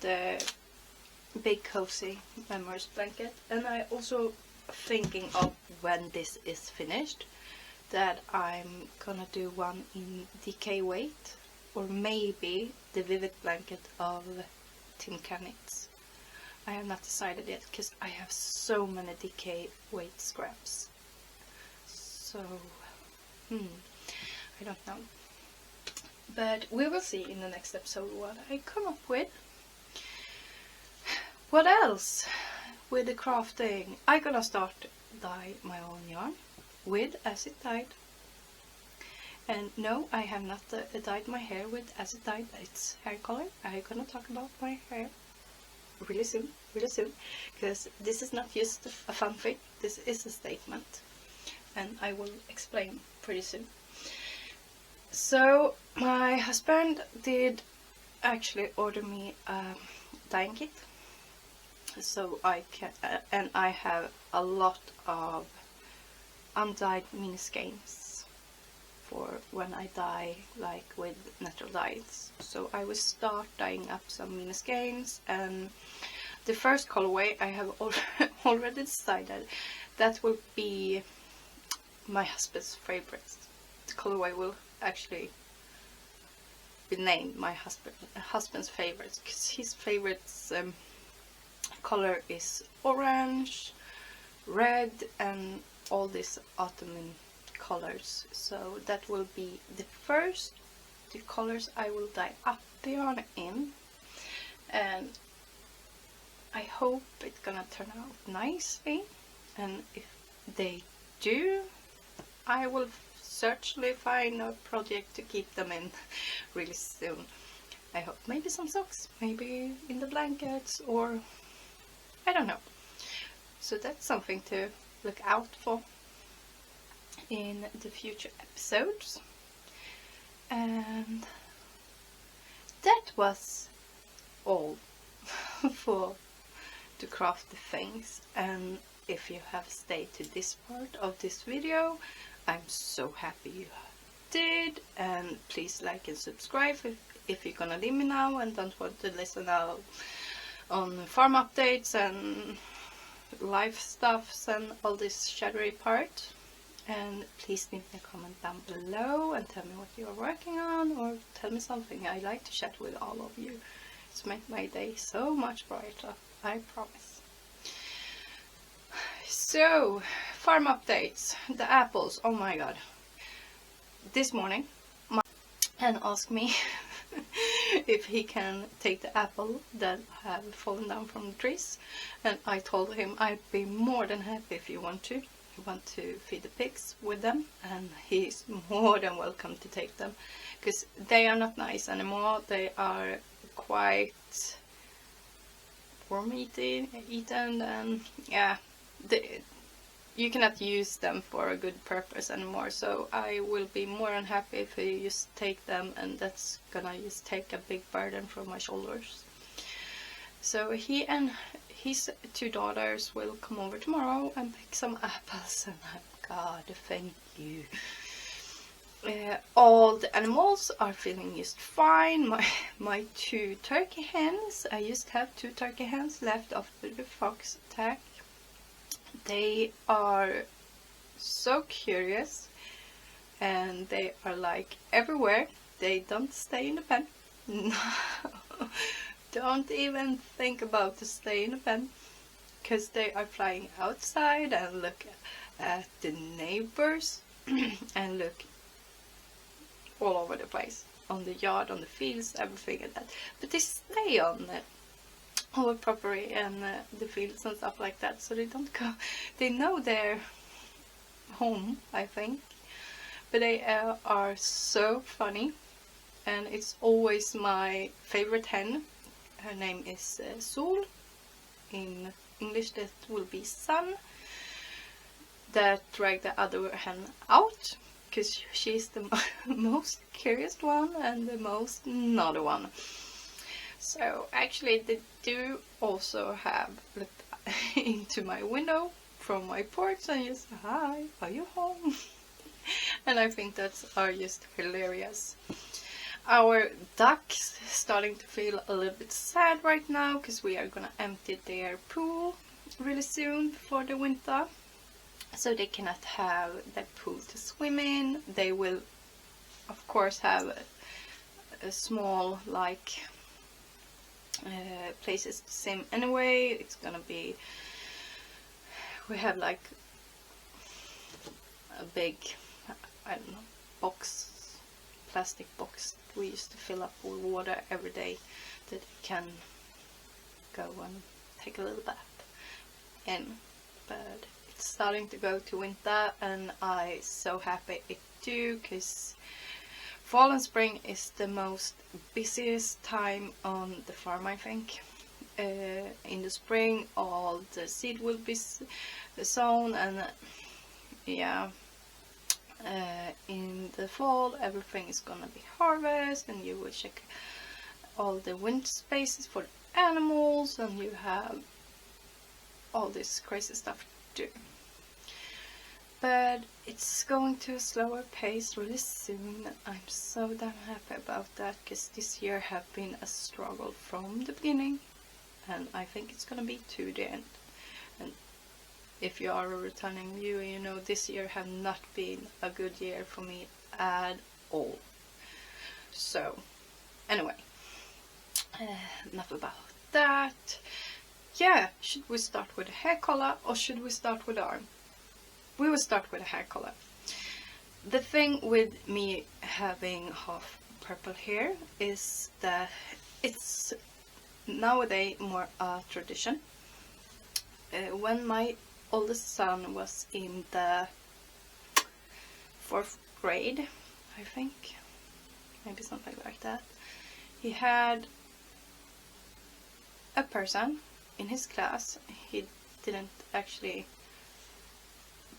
the big cozy memories blanket. And I also thinking of, when this is finished, that I'm gonna do one in DK weight, or maybe the vivid blanket of Tin Can Knits. I have not decided yet, because I have so many DK weight scraps. So I don't know. But we will see in the next episode what I come up with. What else with the crafting? I'm gonna start dye my own yarn with acid dyed. And no, I have not dyed my hair with acid dyed. It's hair color. I'm gonna talk about my hair really soon, because this is not just a fun thing. This is a statement, and I will explain pretty soon. So my husband did actually order me a dyeing kit, so I can, and I have a lot of undyed mini skeins for when I dye like with natural dyes. So I will start dyeing up some mini skeins, and the first colorway I have already decided that will be my husband's favorite. The colorway will actually be named my husband's favorites, because his favorite color is orange, red, and all these autumn colors. So that will be the colors I will dye up the yarn in, and I hope it's gonna turn out nicely. And if they do, I will certainly find a project to keep them in really soon. I hope maybe some socks, maybe in the blankets, or I don't know. So that's something to look out for in the future episodes. And that was all for to craft the things. And if you have stayed to this part of this video, I'm so happy you did. And please like and subscribe if you're gonna leave me now and don't want to listen out on farm updates and life stuffs and all this chattery part. And please leave me a comment down below and tell me what you're working on, or tell me something. I like to chat with all of you. It's made my day so much brighter, I promise. So, farm updates. The apples, oh my god. This morning, and asked me if he can take the apple that have fallen down from the trees, and I told him I'd be more than happy if you want to. You want to feed the pigs with them, and he's more than welcome to take them, because they are not nice anymore. They are quite worm eaten, and yeah, you cannot use them for a good purpose anymore. So I will be more than happy if you just take them, and that's gonna just take a big burden from my shoulders. So he and his 2 daughters will come over tomorrow and pick some apples, and God, thank you. All the animals are feeling just fine. My 2 turkey hens, I just have 2 turkey hens left after the fox attack. They are so curious, and they are like everywhere. They don't stay in the pen. No. Don't even think about to stay in the pen, because they are flying outside and look at the neighbors and look all over the place, on the yard, on the fields, everything like that. But they stay on our property and the fields and stuff like that, so they don't go. They know their home, I think. But they are so funny, and it's always my favorite hen. Her name is Sol. In English that will be sun. That dragged the other hen out, because she's the most curious one and the most naughty one. So actually they do also have looked into my window from my porch and just, hi, are you home? And I think that's are just hilarious. Our ducks starting to feel a little bit sad right now, because we are gonna empty their pool really soon for the winter, so they cannot have that pool to swim in. They will of course have a small like places to swim anyway. It's gonna be, we have like a big, I don't know, box, plastic box we used to fill up with water every day, that you can go and take a little bath in. But it's starting to go to winter, and I'm so happy it do, because fall and spring is the most busiest time on the farm, I think. In the spring all the seed will be sown, and yeah, in the fall everything is gonna be harvested, and you will check all the winter spaces for the animals, and you have all this crazy stuff to do. But it's going to a slower pace really soon. I'm so damn happy about that, because this year have been a struggle from the beginning, and I think it's gonna be to the end. And if you are a returning viewer, you know this year have not been a good year for me at all. So anyway, enough about that. Yeah, should we start with a hair color or should we start with the arm? We will start with a hair color. The thing with me having half purple hair is that it's nowadays more a tradition. When my oldest son was in the 4th grade, I think, maybe something like that, he had a person in his class. He didn't actually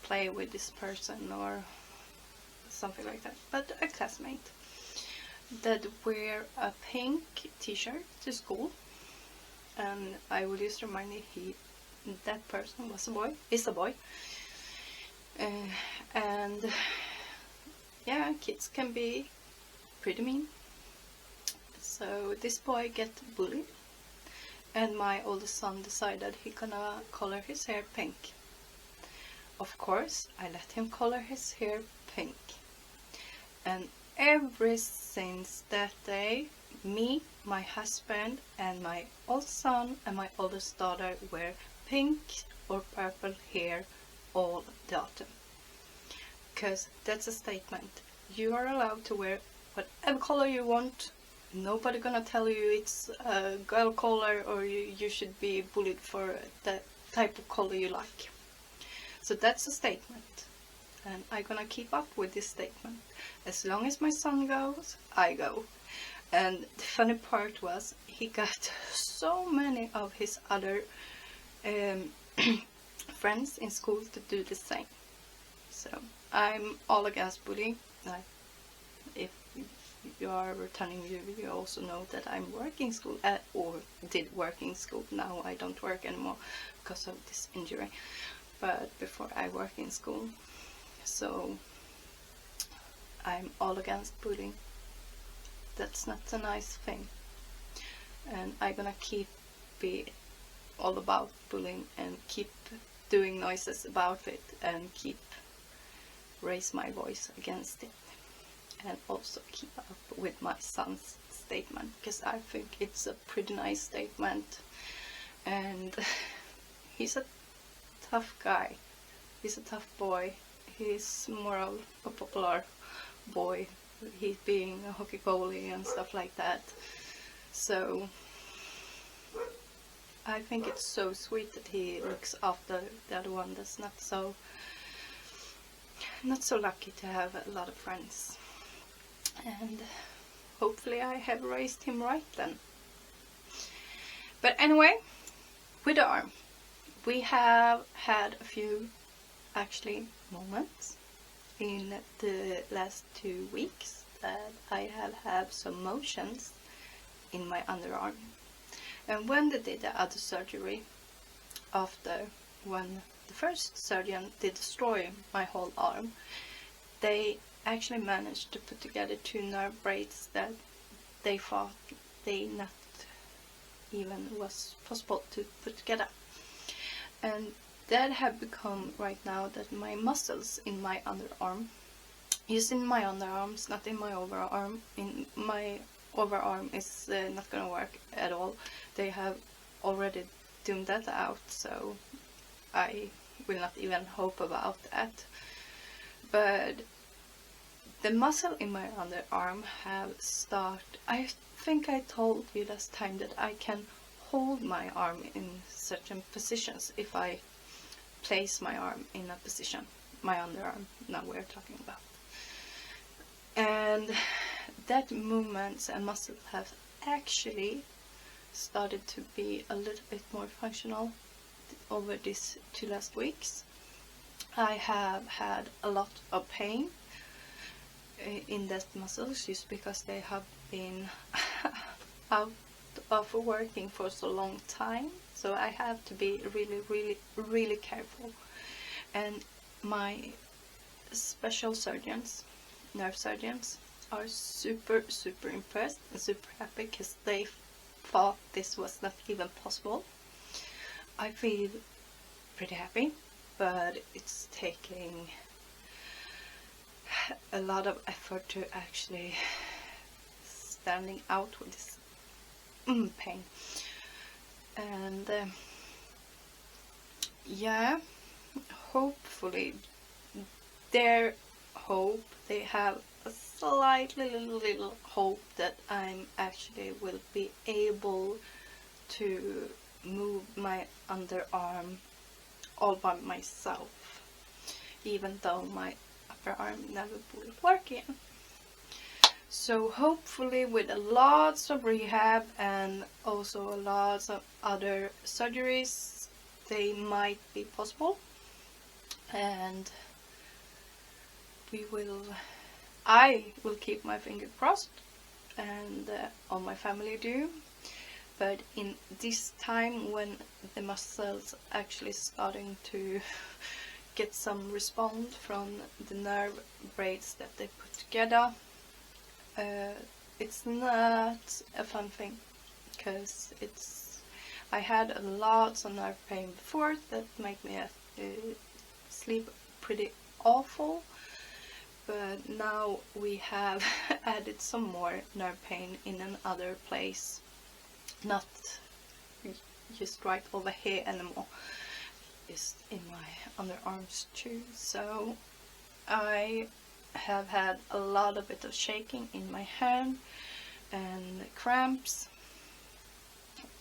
play with this person or something like that, but a classmate that wear a pink t-shirt to school. And I will just remind you, that person was a boy, is a boy. And yeah, kids can be pretty mean. So this boy get bullied, and my oldest son decided he gonna color his hair pink. Of course, I let him color his hair pink. And ever since that day, me, my husband, and my oldest son and my oldest daughter wear pink or purple hair all the autumn. Because that's a statement. You are allowed to wear whatever color you want. Nobody gonna tell you it's a girl color or you should be bullied for that type of color you like. So that's a statement, and I'm gonna keep up with this statement. As long as my son goes, I go. And the funny part was, he got so many of his other friends in school to do the same. So I'm all against bullying. If you are returning, you also know that I'm working school or did working school. Now I don't work anymore because of this injury, but before I work in school. So I'm all against bullying. That's not a nice thing, and I'm gonna keep be all about bullying and keep doing noises about it and keep raise my voice against it, and also keep up with my son's statement, because I think it's a pretty nice statement. And he's a tough guy, he's a tough boy, he's more of a popular boy, he being a hockey goalie and stuff like that. So I think it's so sweet that he looks after the other one that's not so lucky to have a lot of friends. And hopefully I have raised him right then. But anyway, with the arm, we have had a few actually moments in the last 2 weeks that I have had some motions in my underarm. And when they did the other surgery, after when the first surgeon did destroy my whole arm, they actually managed to put together 2 nerve braids that they thought they not even was possible to put together. And that have become right now that my muscles in my underarm, just in my underarms, not in my overarm, in my overarm is not gonna work at all. They have already done that out, so I will not even hope about that. But the muscle in my underarm have started. I think I told you last time that I can hold my arm in certain positions if I place my arm in a position. My underarm, now we're talking about. And that movements and muscles have actually started to be a little bit more functional over these 2 last weeks. I have had a lot of pain in that muscles just because they have been out of working for so long time. So I have to be really careful. And my special surgeons, nerve surgeons, are super impressed and super happy because they thought this was not even possible. I feel pretty happy, but it's taking a lot of effort to actually standing out with this pain. And yeah, hopefully they have a slightly little hope that I'm actually will be able to move my underarm all by myself, even though my upper arm never will work again. So hopefully with lots of rehab and also lots of other surgeries, they might be possible. And I will keep my finger crossed, and all my family do. But in this time when the muscles actually starting to get some response from the nerve braids that they put together, it's not a fun thing, because I had lots of nerve pain before that made me sleep pretty awful, but now we have added some more nerve pain in another place, not just right over here anymore, just in my underarms too. So I have had a lot of bit of shaking in my hand and cramps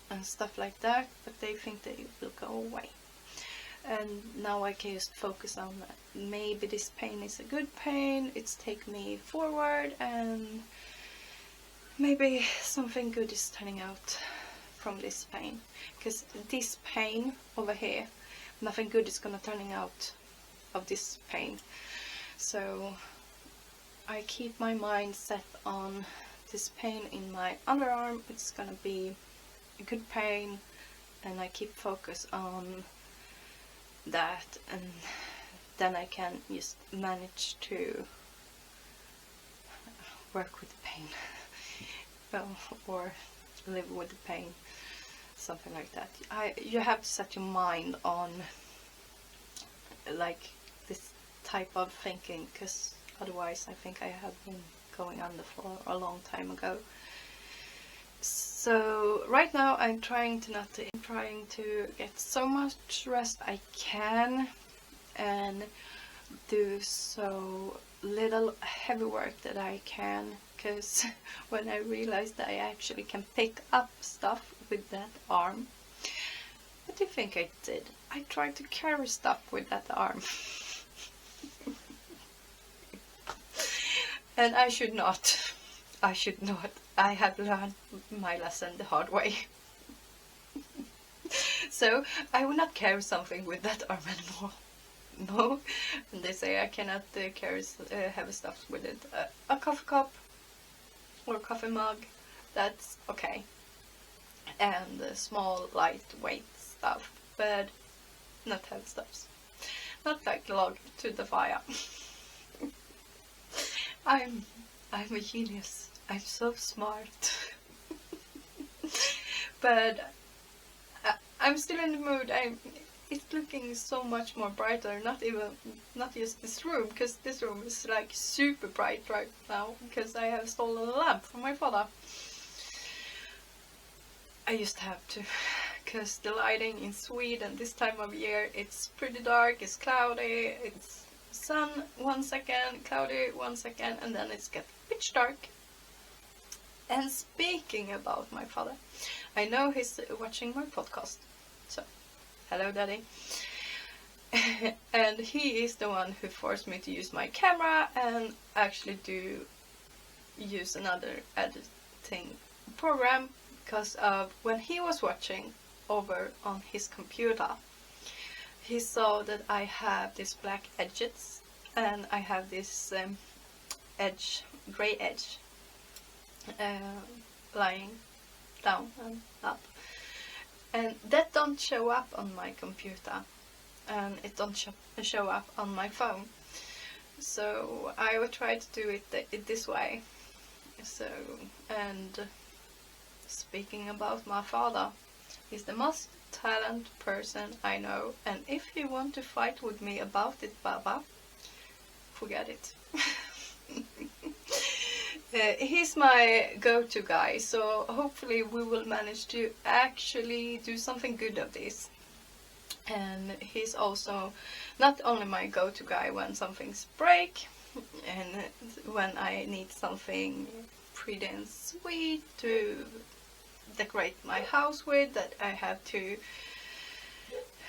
and stuff like that, but they think they will go away. And now I can just focus on that. Maybe this pain is a good pain, it's taking me forward, and maybe something good is turning out from this pain. Because this pain over here, nothing good is gonna turning out of this pain. So I keep my mind set on this pain in my underarm. It's gonna be a good pain, and I keep focus on that, and then I can just manage to work with the pain or live with the pain, something like that. You have to set your mind on like this type of thinking, because otherwise I think I have been going under for a long time ago. So right now I'm trying to get so much rest I can and do so little heavy work that I can, because when I realized that I actually can pick up stuff with that arm, what do you think I did? I tried to carry stuff with that arm. And I should not. I have learned my lesson the hard way. So I will not carry something with that arm anymore. No. And they say I cannot carry heavy stuff with it. A coffee cup or coffee mug, that's okay. And small lightweight stuff, but not heavy stuff. Not like log to the fire. I'm a genius. I'm so smart. But I'm still in the mood. It's looking so much more brighter. Not just this room, because this room is like super bright right now because I have stolen a lamp from my father. I just have to, because the lighting in Sweden this time of year, it's pretty dark, it's cloudy, it's sun 1 second, cloudy 1 second, and then it's get pitch dark. And speaking about my father, I know he's watching my podcast, so hello daddy. And he is the one who forced me to use my camera and actually use another editing program, because of when he was watching over on his computer, he saw that I have these black edges and I have this gray edge lying down and up, and that don't show up on my computer, and it don't show up on my phone. So I will try to do it this way. So, and speaking about my father, he's the most talented person I know, and if you want to fight with me about it, Baba, forget it. He's my go-to guy, so hopefully we will manage to actually do something good of this. And he's also not only my go-to guy when something's break and when I need something pretty and sweet to decorate my house with, that I have to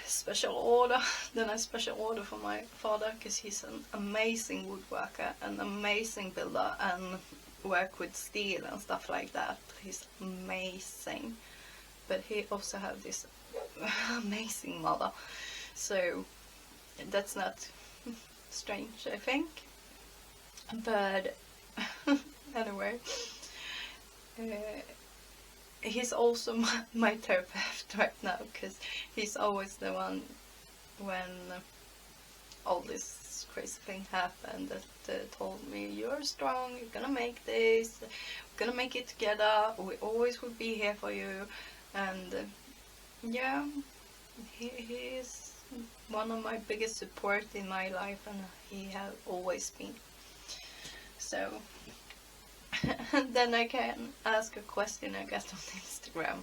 special order. Then I special order for my father, because he's an amazing woodworker, an amazing builder, and work with steel and stuff like that. He's amazing. But he also have this amazing mother. So that's not strange, I think. But anyway, he's also my therapist right now, because he's always the one when all this crazy thing happened that told me, you're strong, you're gonna make this, we're gonna make it together, we always will be here for you. And yeah, he is one of my biggest support in my life, and he has always been. So and then I can ask a question I got on Instagram,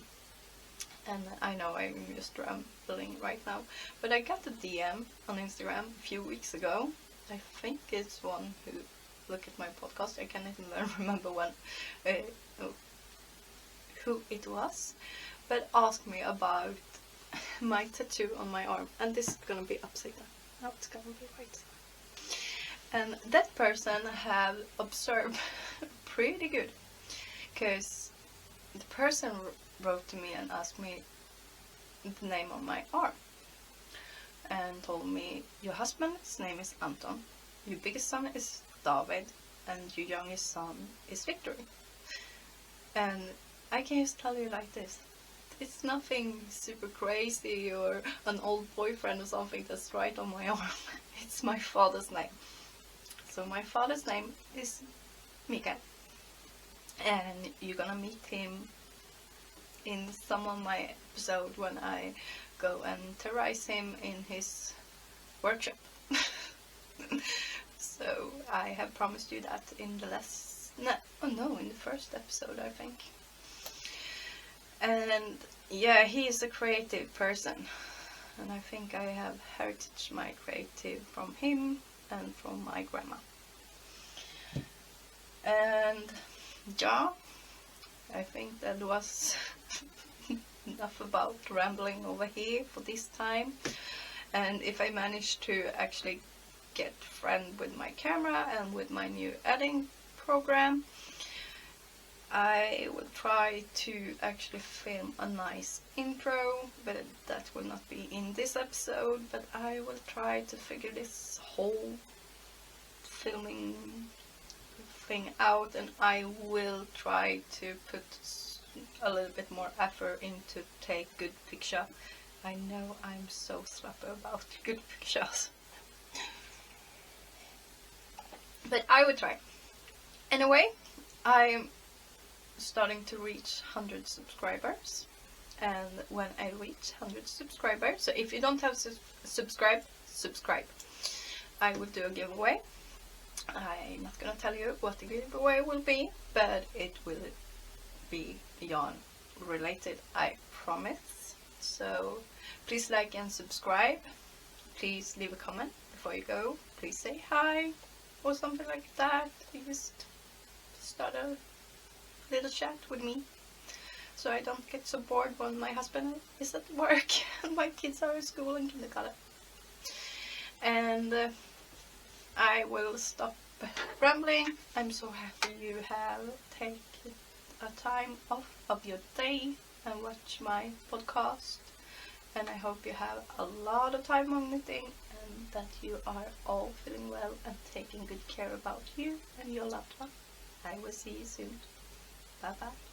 and I know I'm just rambling right now, but I got a DM on Instagram a few weeks ago. I think it's one who looked at my podcast. I can't even remember when, who it was, but asked me about my tattoo on my arm. And this is gonna be upside down. Now it's gonna be right side. And that person have observed pretty good, because the person wrote to me and asked me the name on my arm, and told me, your husband's name is Anton, your biggest son is David, and your youngest son is Victory. And I can just tell you like this, it's nothing super crazy or an old boyfriend or something that's right on my arm. It's my father's name. So my father's name is MKAL, and you're gonna meet him in some of my episode when I go and terrorize him in his workshop. So I have promised you that in the in the first episode, I think. And yeah, he is a creative person, and I think I have heritage my creative from him and from my grandma. And yeah, I think that was enough about rambling over here for this time. And if I manage to actually get friend with my camera and with my new editing program, I will try to actually film a nice intro, but that will not be in this episode. But I will try to figure this whole filming thing out, and I will try to put a little bit more effort into take good picture. I know I'm so sloppy about good pictures. But I will try. Anyway, I'm starting to reach 100 subscribers, and when I reach 100 subscribers, so if you don't have subscribe, I will do a giveaway. I'm not gonna tell you what the giveaway will be, but it will be yarn related, I promise. So please like and subscribe. Please leave a comment before you go. Please say hi or something like that. Just start a little chat with me, so I don't get so bored when my husband is at work and my kids are at school and kindergarten. And I will stop rambling. I'm so happy you have taken a time off of your day and watch my podcast, and I hope you have a lot of time on knitting, and that you are all feeling well and taking good care about you and your loved one. I will see you soon. Bye bye.